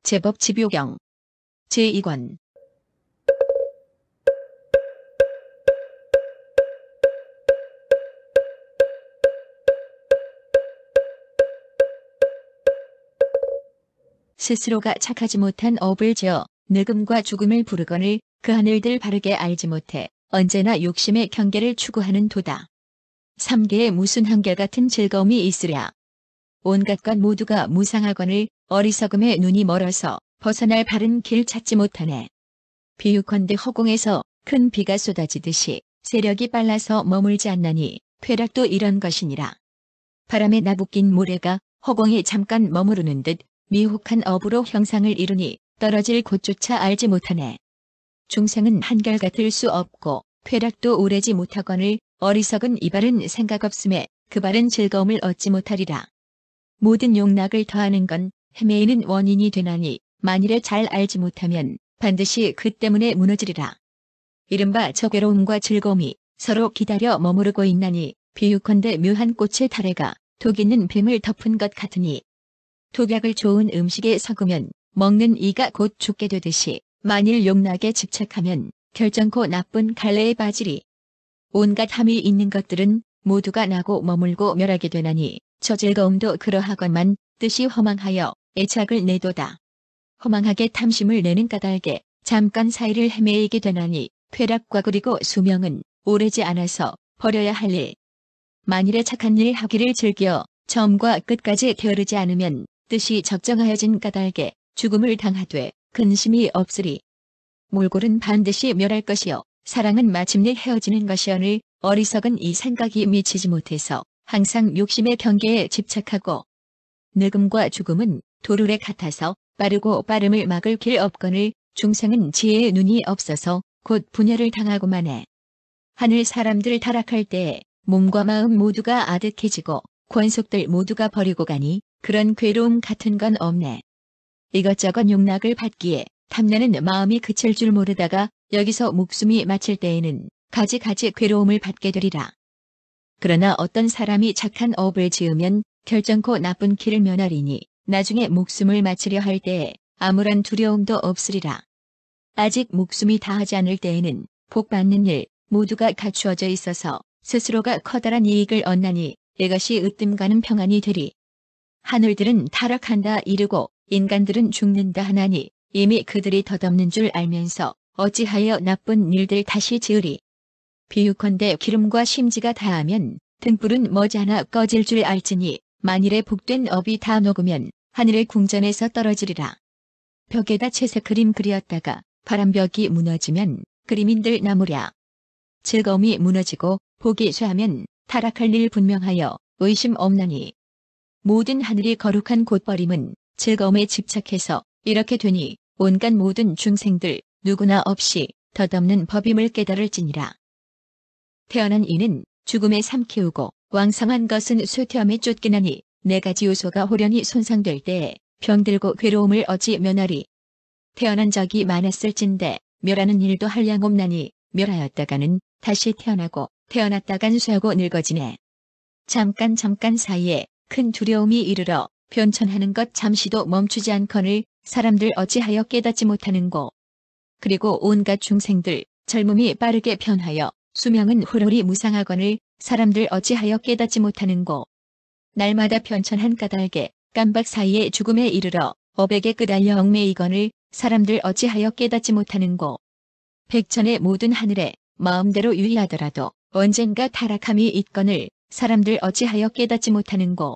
제법 집요경 제2권 스스로가 착하지 못한 업을 지어 늙음과 죽음을 부르거늘 그 하늘들 바르게 알지 못해 언제나 욕심의 경계를 추구하는 도다. 삼계에 무슨 한결같은 즐거움이 있으랴. 온갖 것 모두가 무상하거늘 어리석음에 눈이 멀어서 벗어날 바른 길 찾지 못하네. 비유컨대 허공에서 큰 비가 쏟아지듯이 세력이 빨라서 머물지 않나니 쾌락도 이런 것이니라. 바람에 나부낀 모래가 허공에 잠깐 머무르는 듯 미혹한 업으로 형상을 이루니 떨어질 곳조차 알지 못하네. 중생은 한결같을 수 없고 쾌락도 오래지 못하거늘 어리석은 이바른 생각 없음에 그 바른 즐거움을 얻지 못하리라. 모든 욕락을 더하는 건 헤매이는 원인이 되나니 만일에 잘 알지 못하면 반드시 그 때문에 무너지리라. 이른바 저 괴로움과 즐거움이 서로 기다려 머무르고 있나니 비유컨대 묘한 꽃의 타래가 독 있는 뱀을 덮은 것 같으니 독약을 좋은 음식에 섞으면 먹는 이가 곧 죽게 되듯이 만일 욕락에 집착하면 결정코 나쁜 갈래에 빠지리. 온갖 함이 있는 것들은 모두가 나고 머물고 멸하게 되나니 저 즐거움도 그러하건만 뜻이 허망하여 애착을 내도다. 허망하게 탐심을 내는 까닭에 잠깐 사이를 헤매이게 되나니 쾌락과 그리고 수명은 오래지 않아서 버려야 할 일. 만일에 착한 일 하기를 즐겨 처음과 끝까지 게으르지 않으면 뜻이 적정하여진 까닭에 죽음을 당하되 근심이 없으리. 몰골은 반드시 멸할 것이요 사랑은 마침내 헤어지는 것이오늘 어리석은 이 생각이 미치지 못해서 항상 욕심의 경계에 집착하고 늙음과 죽음은 도르래 같아서 빠르고 빠름을 막을 길 없거늘 중생은 지혜의 눈이 없어서 곧 분열을 당하고만 해. 하늘 사람들 타락할 때에 몸과 마음 모두가 아득해지고 권속들 모두가 버리고 가니 그런 괴로움 같은 건 없네. 이것저것 욕락을 받기에 탐내는 마음이 그칠 줄 모르다가 여기서 목숨이 마칠 때에는 가지가지 괴로움을 받게 되리라. 그러나 어떤 사람이 착한 업을 지으면 결정코 나쁜 길을 면하리니 나중에 목숨을 마치려 할 때에 아무런 두려움도 없으리라. 아직 목숨이 다하지 않을 때에는 복 받는 일 모두가 갖추어져 있어서 스스로가 커다란 이익을 얻나니 이것이 으뜸가는 평안이 되리. 하늘들은 타락한다 이르고 인간들은 죽는다 하나니 이미 그들이 덧없는 줄 알면서 어찌하여 나쁜 일들 다시 지으리. 비유컨대 기름과 심지가 다하면 등불은 머지않아 꺼질 줄 알지니 만일에 복된 업이 다 녹으면 하늘의 궁전에서 떨어지리라. 벽에다 채색 그림 그리었다가 바람벽이 무너지면 그림인들 나무랴. 즐거움이 무너지고 복이 쇠하면 타락할 일 분명하여 의심 없나니 모든 하늘이 거룩한 곳버림은 즐거움에 집착해서 이렇게 되니 온갖 모든 중생들 누구나 없이 덧없는 법임을 깨달을지니라. 태어난 이는 죽음에 삼키우고 왕성한 것은 쇠퇴함에 쫓기나니 네 가지 요소가 호련히 손상될 때에 병들고 괴로움을 얻지 면하리. 태어난 적이 많았을진데 멸하는 일도 한량없나니 멸하였다가는 다시 태어나고 태어났다간 쇠하고 늙어지네. 잠깐 사이에 큰 두려움이 이르러 변천하는 것 잠시도 멈추지 않거늘 사람들 어찌하여 깨닫지 못하는고. 그리고 온갖 중생들 젊음이 빠르게 변하여 수명은 호로리 무상하거늘 사람들 어찌하여 깨닫지 못하는고. 날마다 변천한 까닭에 깜박 사이에 죽음에 이르러 어백에 끄달려 얽매이거늘 사람들 어찌하여 깨닫지 못하는고. 백천의 모든 하늘에 마음대로 유의하더라도 언젠가 타락함이 있거늘 사람들 어찌하여 깨닫지 못하는고.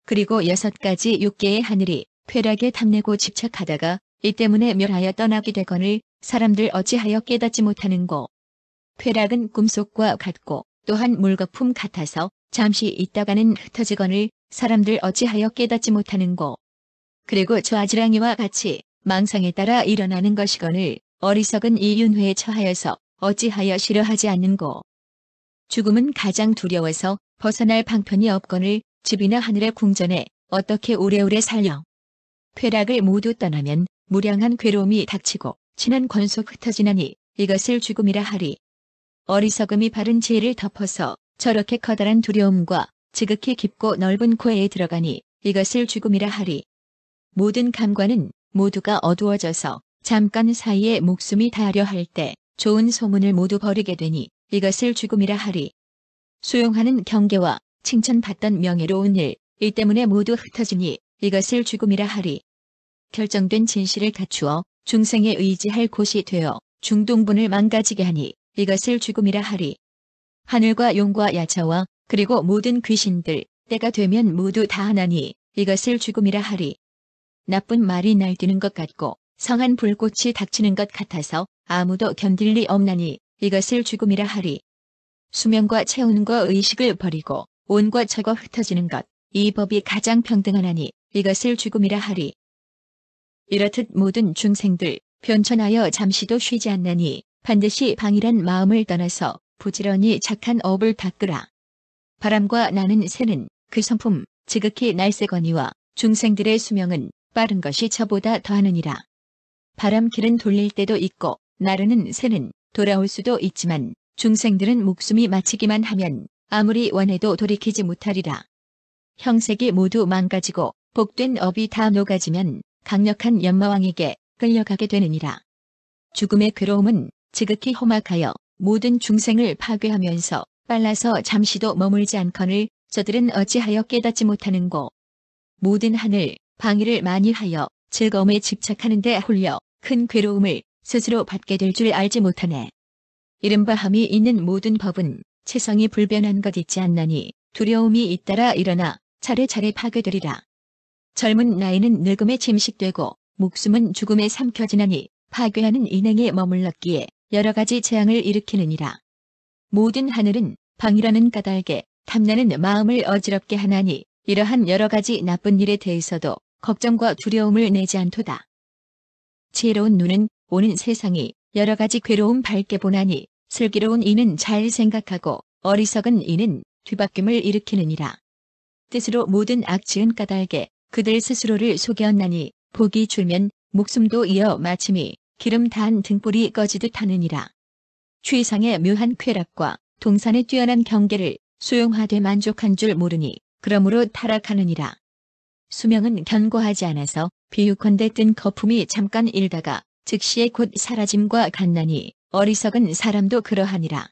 그리고 6가지 6개의 하늘이 쾌락에 탐내고 집착하다가 이 때문에 멸하여 떠나게 되거늘 사람들 어찌하여 깨닫지 못하는고. 쾌락은 꿈속과 같고 또한 물거품 같아서 잠시 있다가는 흩어지거늘 사람들 어찌하여 깨닫지 못하는고. 그리고 저 아지랑이와 같이 망상에 따라 일어나는 것이거늘 어리석은 이 윤회에 처하여서 어찌하여 싫어하지 않는고. 죽음은 가장 두려워서 벗어날 방편이 없거늘 집이나 하늘의 궁전에 어떻게 오래오래 살려. 쾌락을 모두 떠나면 무량한 괴로움이 닥치고 친한 권속 흩어지나니 이것을 죽음이라 하리. 어리석음이 바른 지혜를 덮어서 저렇게 커다란 두려움과 지극히 깊고 넓은 고해에 들어가니 이것을 죽음이라 하리. 모든 감관은 모두가 어두워져서 잠깐 사이에 목숨이 다하려 할 때 좋은 소문을 모두 버리게 되니 이것을 죽음이라 하리. 수용하는 경계와 칭찬받던 명예로운 일, 이 때문에 모두 흩어지니 이것을 죽음이라 하리. 결정된 진실을 갖추어 중생에 의지할 곳이 되어 중동분을 망가지게 하니 이것을 죽음이라 하리. 하늘과 용과 야차와 그리고 모든 귀신들 때가 되면 모두 다 하나니 이것을 죽음이라 하리. 나쁜 말이 날뛰는 것 같고 성한 불꽃이 닥치는 것 같아서 아무도 견딜 리 없나니 이것을 죽음이라 하리. 수명과 체온과 의식을 버리고 온과 적어 흩어지는 것, 이 법이 가장 평등하나니 이것을 죽음이라 하리. 이렇듯 모든 중생들 변천하여 잠시도 쉬지 않나니 반드시 방이란 마음을 떠나서 부지런히 착한 업을 닦으라. 바람과 나는 새는 그 성품 지극히 날쌔거니와 중생들의 수명은 빠른 것이 저보다 더하느니라. 바람 길은 돌릴 때도 있고 나르는 새는 돌아올 수도 있지만 중생들은 목숨이 마치기만 하면 아무리 원해도 돌이키지 못하리라. 형색이 모두 망가지고 복된 업이 다 녹아지면 강력한 연마왕에게 끌려가게 되느니라. 죽음의 괴로움은 지극히 험악하여 모든 중생을 파괴하면서 빨라서 잠시도 머물지 않거늘 저들은 어찌하여 깨닫지 못하는고. 모든 하늘, 방위를 많이 하여 즐거움에 집착하는 데 홀려 큰 괴로움을 스스로 받게 될 줄 알지 못하네. 이른바 함이 있는 모든 법은 체성이 불변한 것 있지 않나니 두려움이 잇따라 일어나 차례차례 파괴되리라. 젊은 나이는 늙음에 침식되고 목숨은 죽음에 삼켜지나니 파괴하는 인행에 머물렀기에 여러 가지 재앙을 일으키느니라. 모든 하늘은 방이라는 까닭에 탐나는 마음을 어지럽게 하나니 이러한 여러 가지 나쁜 일에 대해서도 걱정과 두려움을 내지 않도다. 지혜로운 눈은 오는 세상이 여러 가지 괴로움 밝게 보나니 슬기로운 이는 잘 생각하고 어리석은 이는 뒤바뀜을 일으키느니라. 뜻으로 모든 악지은 까닭에 그들 스스로를 속였나니 복이 줄면 목숨도 이어 마침이 기름 단 등불이 꺼지듯 하느니라. 취상의 묘한 쾌락과 동산의 뛰어난 경계를 수용하되 만족한 줄 모르니 그러므로 타락하느니라. 수명은 견고하지 않아서 비유컨대 뜬 거품이 잠깐 일다가 즉시에 곧 사라짐과 같나니 어리석은 사람도 그러하니라.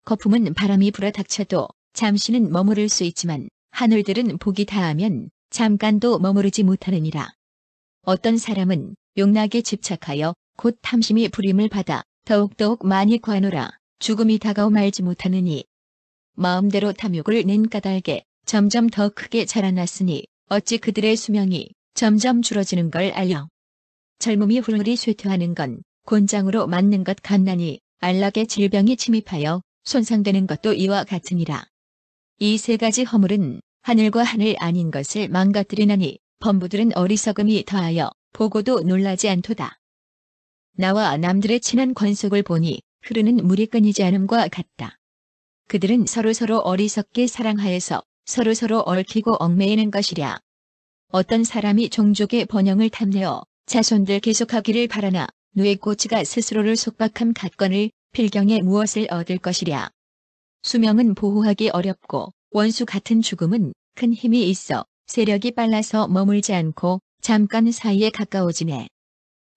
거품은 바람이 불어닥쳐도 잠시는 머무를 수 있지만 하늘들은 복이 다하면 잠깐도 머무르지 못하느니라. 어떤 사람은 욕락에 집착하여 곧 탐심이 부림을 받아 더욱더욱 많이 과노라 죽음이 다가오 알지 못하느니 마음대로 탐욕을 낸 까닭에 점점 더 크게 자라났으니 어찌 그들의 수명이 점점 줄어지는 걸 알려. 젊음이 훌훌히 쇠퇴하는 건 곤장으로 맞는 것 같나니 안락의 질병이 침입하여 손상되는 것도 이와 같으니라. 이 세 가지 허물은 하늘과 하늘 아닌 것을 망가뜨리나니 범부들은 어리석음이 더하여 보고도 놀라지 않도다. 나와 남들의 친한 권속을 보니 흐르는 물이 끊이지 않음과 같다. 그들은 서로서로 어리석게 사랑하여서 서로서로 얽히고 얽매이는 것이랴. 어떤 사람이 종족의 번영을 탐내어 자손들 계속하기를 바라나 누의 꼬치가 스스로를 속박함 같거늘 필경에 무엇을 얻을 것이랴. 수명은 보호하기 어렵고 원수 같은 죽음은 큰 힘이 있어 세력이 빨라서 머물지 않고 잠깐 사이에 가까워지네.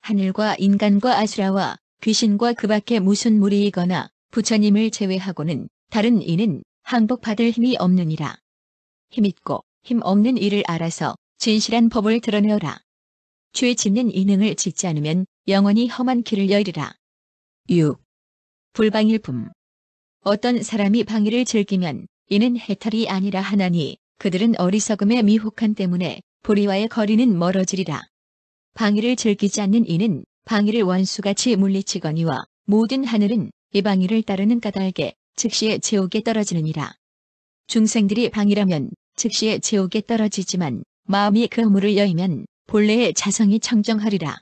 하늘과 인간과 아수라와 귀신과 그 밖에 무슨 무리이거나 부처님을 제외하고는 다른 이는 항복받을 힘이 없느니라. 힘있고 힘 없는 이를 알아서 진실한 법을 드러내어라. 죄 짓는 이능을 짓지 않으면 영원히 험한 길을 여이리라. 6. 불방일품. 어떤 사람이 방위를 즐기면 이는 해탈이 아니라 하나니 그들은 어리석음에 미혹한 때문에 보리와의 거리는 멀어지리라. 방위를 즐기지 않는 이는 방위를 원수같이 물리치거니와 모든 하늘은 이 방위를 따르는 까닭에 즉시에 지옥에 떨어지느니라. 중생들이 방위라면 즉시에 지옥에 떨어지지만 마음이 그 허물을 여이면 본래의 자성이 청정하리라.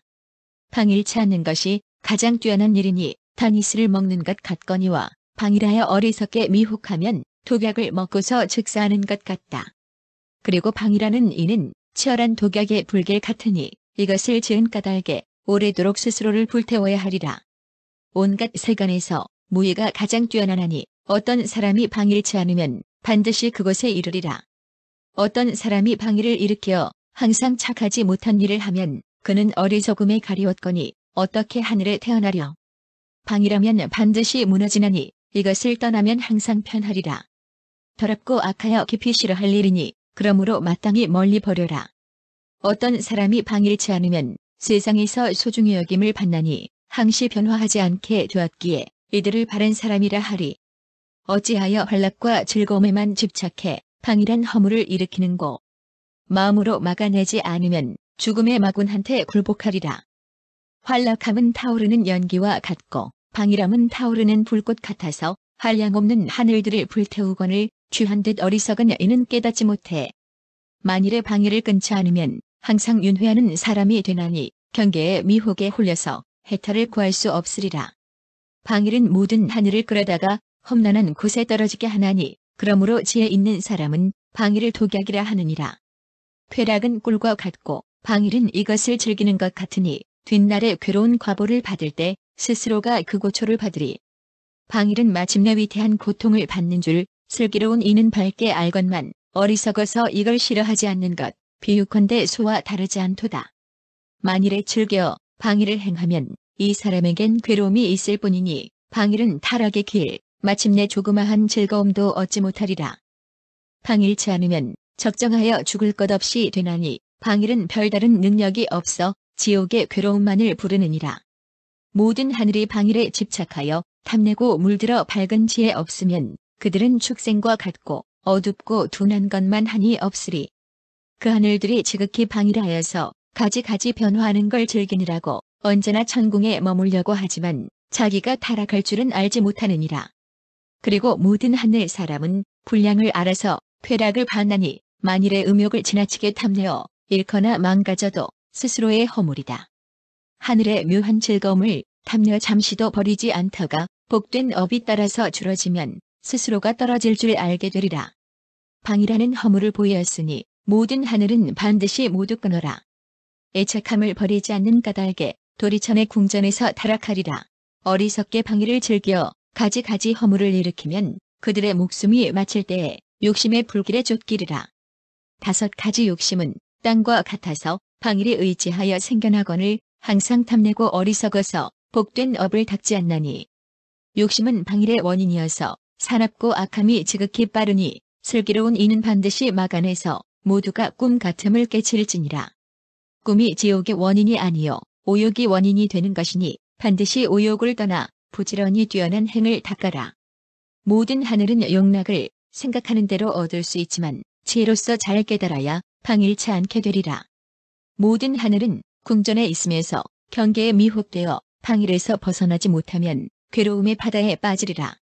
방위치 않는 것이 가장 뛰어난 일이니 다니스를 먹는 것 같거니와 방위하여 어리석게 미혹하면 독약을 먹고서 즉사하는 것 같다. 그리고 방위라는 이는 치열한 독약의 불길 같으니 이것을 지은 까닭에 오래도록 스스로를 불태워야 하리라. 온갖 세간에서 무예가 가장 뛰어나나니 어떤 사람이 방일치 않으면 반드시 그것에 이르리라. 어떤 사람이 방일을 일으켜 항상 착하지 못한 일을 하면 그는 어리석음에 가리웠거니 어떻게 하늘에 태어나려. 방이라면 반드시 무너지나니 이것을 떠나면 항상 편하리라. 더럽고 악하여 깊이 싫어할 일이니 그러므로 마땅히 멀리 버려라. 어떤 사람이 방일치 않으면 세상에서 소중히 여김을 받나니 항시 변화하지 않게 되었기에 이들을 바른 사람이라 하리. 어찌하여 활락과 즐거움에만 집착해 방일한 허물을 일으키는고. 마음으로 막아내지 않으면 죽음의 마군한테 굴복하리라. 활락함은 타오르는 연기와 같고 방일함은 타오르는 불꽃 같아서 한량없는 하늘들을 불태우거늘 취한 듯 어리석은 이는 깨닫지 못해. 만일에 방일을 끊지 않으면 항상 윤회하는 사람이 되나니 경계의 미혹에 홀려서 해탈을 구할 수 없으리라. 방일은 모든 하늘을 끌어다가 험난한 곳에 떨어지게 하나니 그러므로 지혜 있는 사람은 방일을 독약이라 하느니라. 쾌락은 꿀과 같고 방일은 이것을 즐기는 것 같으니 뒷날에 괴로운 과보를 받을 때 스스로가 그 고초를 받으리. 방일은 마침내 위태한 고통을 받는 줄 슬기로운 이는 밝게 알건만 어리석어서 이걸 싫어하지 않는 것 비유컨대 소와 다르지 않도다. 만일에 즐겨 방일을 행하면 이 사람에겐 괴로움이 있을 뿐이니 방일은 타락의 길 마침내 조그마한 즐거움도 얻지 못하리라. 방일치 않으면 적정하여 죽을 것 없이 되나니 방일은 별다른 능력이 없어 지옥의 괴로움만을 부르느니라. 모든 하늘이 방일에 집착하여 탐내고 물들어 밝은 지혜 없으면 그들은 축생과 같고 어둡고 둔한 것만 하니 없으리. 그 하늘들이 지극히 방일하여서 가지가지 변화하는 걸 즐기느라고 언제나 천궁에 머물려고 하지만 자기가 타락할 줄은 알지 못하느니라. 그리고 모든 하늘 사람은 분량을 알아서 쾌락을 받나니 만일의 음욕을 지나치게 탐내어 잃거나 망가져도 스스로의 허물이다. 하늘의 묘한 즐거움을 탐내 잠시도 버리지 않다가 복된 업이 따라서 줄어지면 스스로가 떨어질 줄 알게 되리라. 방이라는 허물을 보였으니 모든 하늘은 반드시 모두 끊어라. 애착함을 버리지 않는 까닭에 도리천의 궁전에서 타락하리라. 어리석게 방이를 즐겨 가지가지 허물을 일으키면 그들의 목숨이 마칠 때에 욕심의 불길에 쫓기리라. 5가지 욕심은 땅과 같아서 방일에 의지하여 생겨나거늘 항상 탐내고 어리석어서 복된 업을 닦지 않나니. 욕심은 방일의 원인이어서 사납고 악함이 지극히 빠르니 슬기로운 이는 반드시 막아내서 모두가 꿈 같음을 깨칠지니라. 꿈이 지옥의 원인이 아니요 오욕이 원인이 되는 것이니 반드시 오욕을 떠나 부지런히 뛰어난 행을 닦아라. 모든 하늘은 용락을 생각하는 대로 얻을 수 있지만 지혜로서 잘 깨달아야 방일치 않게 되리라. 모든 하늘은 궁전에 있으면서 경계에 미혹되어 방일에서 벗어나지 못하면 괴로움의 바다에 빠지리라.